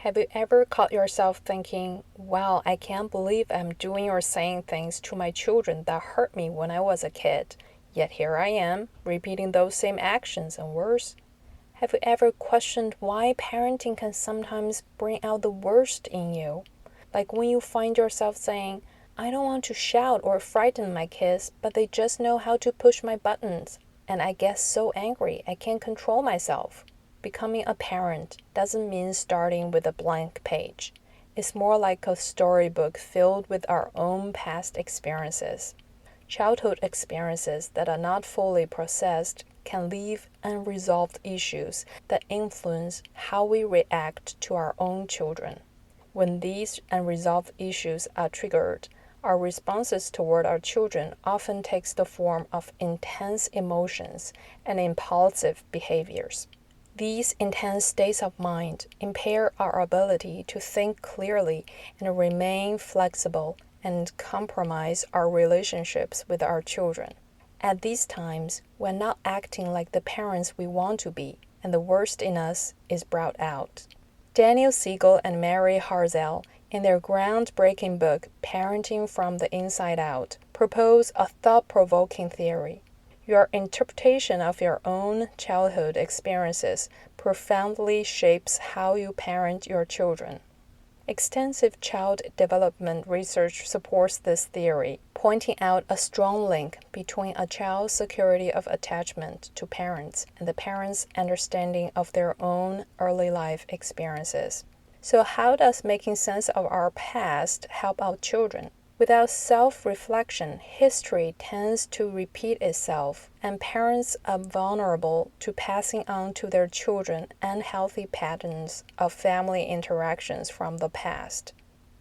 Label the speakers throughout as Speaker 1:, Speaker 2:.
Speaker 1: Have you ever caught yourself thinking, wow, I can't believe I'm doing or saying things to my children that hurt me when I was a kid, yet here I am, repeating those same actions and words? Have you ever questioned why parenting can sometimes bring out the worst in you? Like when you find yourself saying, I don't want to shout or frighten my kids, but they just know how to push my buttons, and I get so angry I can't control myself. Becoming a parent doesn't mean starting with a blank page. It's more like a storybook filled with our own past experiences. Childhood experiences that are not fully processed can leave unresolved issues that influence how we react to our own children. When these unresolved issues are triggered, our responses toward our children often takes the form of intense emotions and impulsive behaviors. These intense states of mind impair our ability to think clearly and remain flexible and compromise our relationships with our children. At these times, we're not acting like the parents we want to be, and the worst in us is brought out. Daniel Siegel and Mary Hartzell, in their groundbreaking book Parenting from the Inside Out, propose a thought-provoking theory. Your interpretation of your own childhood experiences profoundly shapes how you parent your children. Extensive child development research supports this theory, pointing out a strong link between a child's security of attachment to parents and the parents' understanding of their own early life experiences. So how does making sense of our past help our children? Without self-reflection, history tends to repeat itself, and parents are vulnerable to passing on to their children unhealthy patterns of family interactions from the past.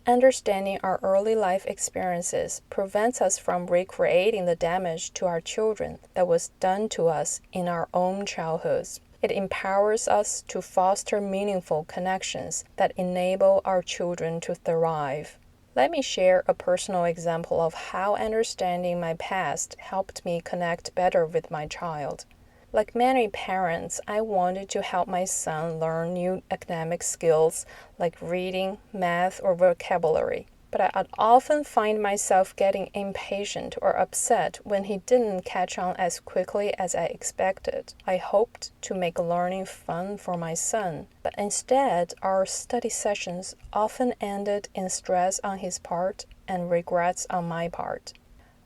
Speaker 1: Understanding our early life experiences prevents us from recreating the damage to our children that was done to us in our own childhoods. It empowers us to foster meaningful connections that enable our children to thrive. Let me share a personal example of how understanding my past helped me connect better with my child. Like many parents, I wanted to help my son learn new academic skills like reading, math, or vocabulary. But I'd often find myself getting impatient or upset when he didn't catch on as quickly as I expected. I hoped to make learning fun for my son, but instead our study sessions often ended in stress on his part and regrets on my part.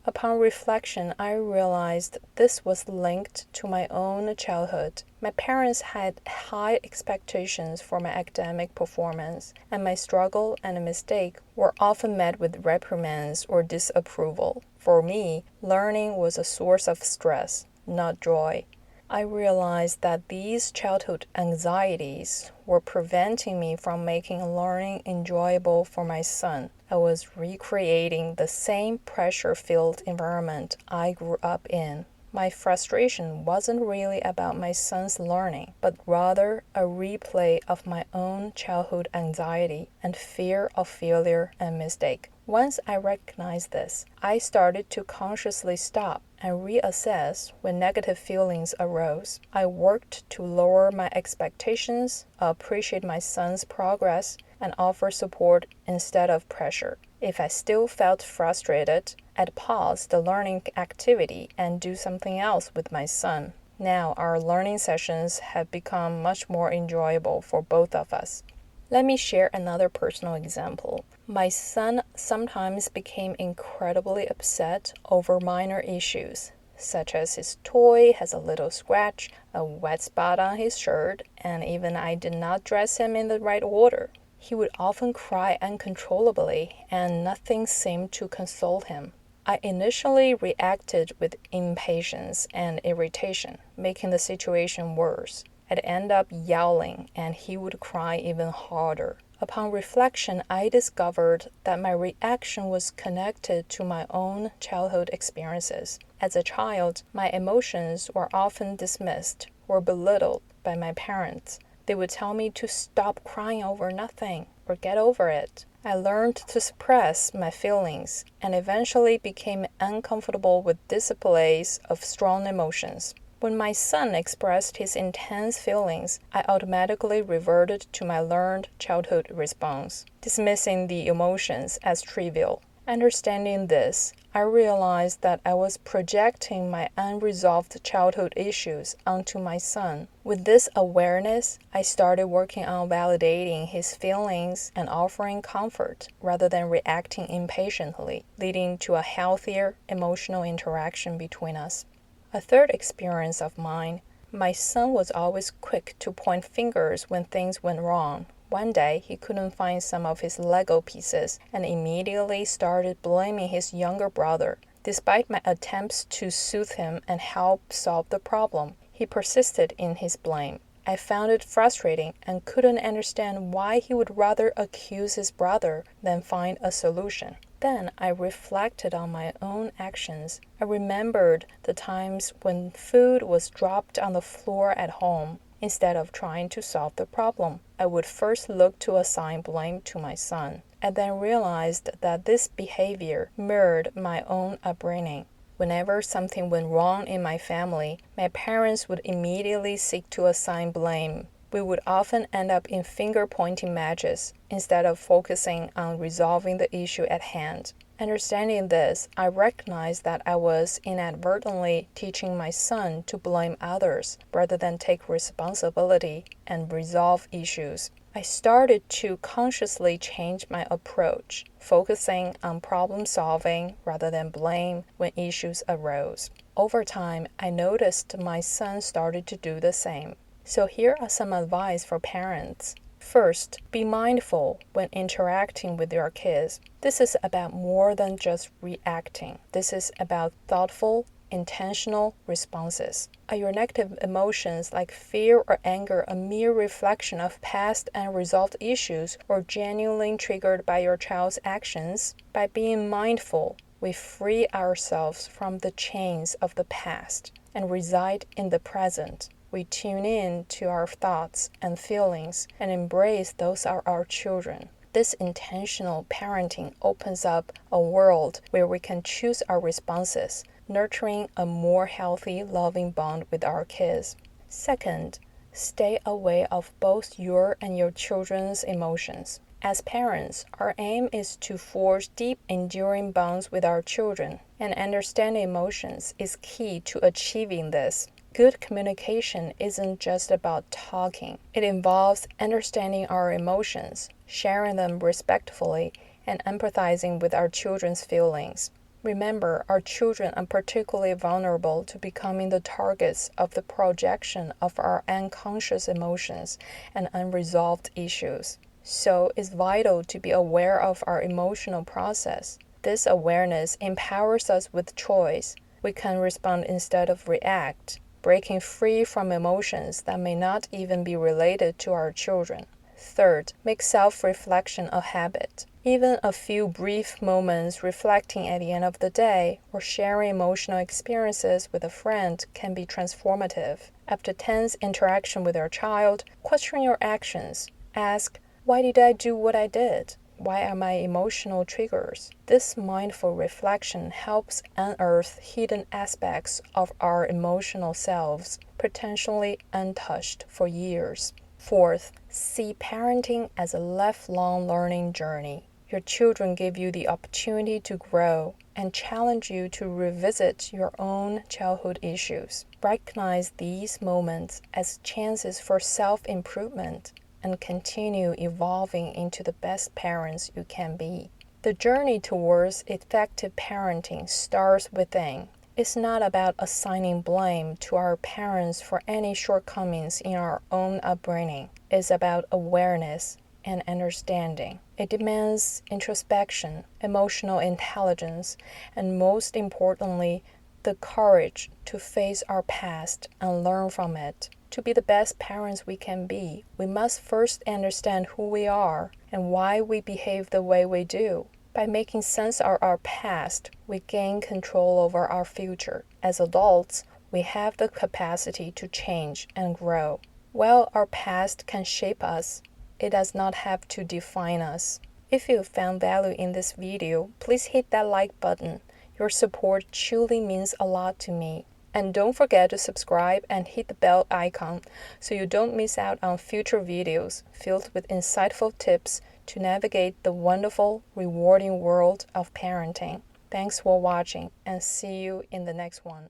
Speaker 1: Upon reflection, I realized this was linked to my own childhood. My parents had high expectations for my academic performance, and my struggle and mistake were often met with reprimands or disapproval. For me, learning was a source of stress, not joy. I realized that these childhood anxieties were preventing me from making learning enjoyable for my son. I was recreating the same pressure-filled environment I grew up in. My frustration wasn't really about my son's learning, but rather a replay of my own childhood anxiety and fear of failure and mistake. Once I recognized this, I started to consciously stop and reassess when negative feelings arose. I worked to lower my expectations, appreciate my son's progress, and offer support instead of pressure. If I still felt frustrated, I'd pause the learning activity and do something else with my son. Now our learning sessions have become much more enjoyable for both of us. Let me share another personal example. My son sometimes became incredibly upset over minor issues, such as his toy has a little scratch, a wet spot on his shirt, and even I did not dress him in the right order. He would often cry uncontrollably, and nothing seemed to console him. I initially reacted with impatience and irritation, making the situation worse. I'd end up yelling, and he would cry even harder. Upon reflection, I discovered that my reaction was connected to my own childhood experiences. As a child, my emotions were often dismissed or belittled by my parents. They would tell me to stop crying over nothing or get over it. I learned to suppress my feelings and eventually became uncomfortable with displays of strong emotions. When my son expressed his intense feelings, I automatically reverted to my learned childhood response, dismissing the emotions as trivial. Understanding this, I realized that I was projecting my unresolved childhood issues onto my son. With this awareness, I started working on validating his feelings and offering comfort rather than reacting impatiently, leading to a healthier emotional interaction between us. A third experience of mine, my son was always quick to point fingers when things went wrong. One day, he couldn't find some of his Lego pieces and immediately started blaming his younger brother. Despite my attempts to soothe him and help solve the problem, he persisted in his blame. I found it frustrating and couldn't understand why he would rather accuse his brother than find a solution. Then I reflected on my own actions. I remembered the times when food was dropped on the floor at home. Instead of trying to solve the problem, I would first look to assign blame to my son. I then realized that this behavior mirrored my own upbringing. Whenever something went wrong in my family, my parents would immediately seek to assign blame. We would often end up in finger-pointing matches instead of focusing on resolving the issue at hand. Understanding this, I recognized that I was inadvertently teaching my son to blame others rather than take responsibility and resolve issues. I started to consciously change my approach, focusing on problem solving rather than blame when issues arose. Over time, I noticed my son started to do the same. So here are some advice for parents. First, be mindful when interacting with your kids. This is about more than just reacting. This is about thoughtful, intentional responses. Are your negative emotions like fear or anger a mere reflection of past unresolved issues or genuinely triggered by your child's actions? By being mindful, we free ourselves from the chains of the past and reside in the present. We tune in to our thoughts and feelings and embrace those of our children. This intentional parenting opens up a world where we can choose our responses, nurturing a more healthy, loving bond with our kids. Second, stay aware of both your and your children's emotions. As parents, our aim is to forge deep, enduring bonds with our children, and understanding emotions is key to achieving this. Good communication isn't just about talking. It involves understanding our emotions, sharing them respectfully, and empathizing with our children's feelings. Remember, our children are particularly vulnerable to becoming the targets of the projection of our unconscious emotions and unresolved issues. So it's vital to be aware of our emotional process. This awareness empowers us with choice. We can respond instead of react, breaking free from emotions that may not even be related to our children. Third, make self-reflection a habit. Even a few brief moments reflecting at the end of the day or sharing emotional experiences with a friend can be transformative. After tense interaction with your child, question your actions. Ask, why did I do what I did? Why are my emotional triggers? This mindful reflection helps unearth hidden aspects of our emotional selves, potentially untouched for years. Fourth, see parenting as a lifelong learning journey. Your children give you the opportunity to grow and challenge you to revisit your own childhood issues. Recognize these moments as chances for self-improvement and continue evolving into the best parents you can be. The journey towards effective parenting starts within. It's not about assigning blame to our parents for any shortcomings in our own upbringing. It's about awareness and understanding. It demands introspection, emotional intelligence, and most importantly, the courage to face our past and learn from it. To be the best parents we can be, we must first understand who we are and why we behave the way we do. By making sense of our past, we gain control over our future. As adults, we have the capacity to change and grow. While our past can shape us, it does not have to define us. If you found value in this video, please hit that like button. Your support truly means a lot to me. And don't forget to subscribe and hit the bell icon so you don't miss out on future videos filled with insightful tips to navigate the wonderful, rewarding world of parenting. Thanks for watching and see you in the next one.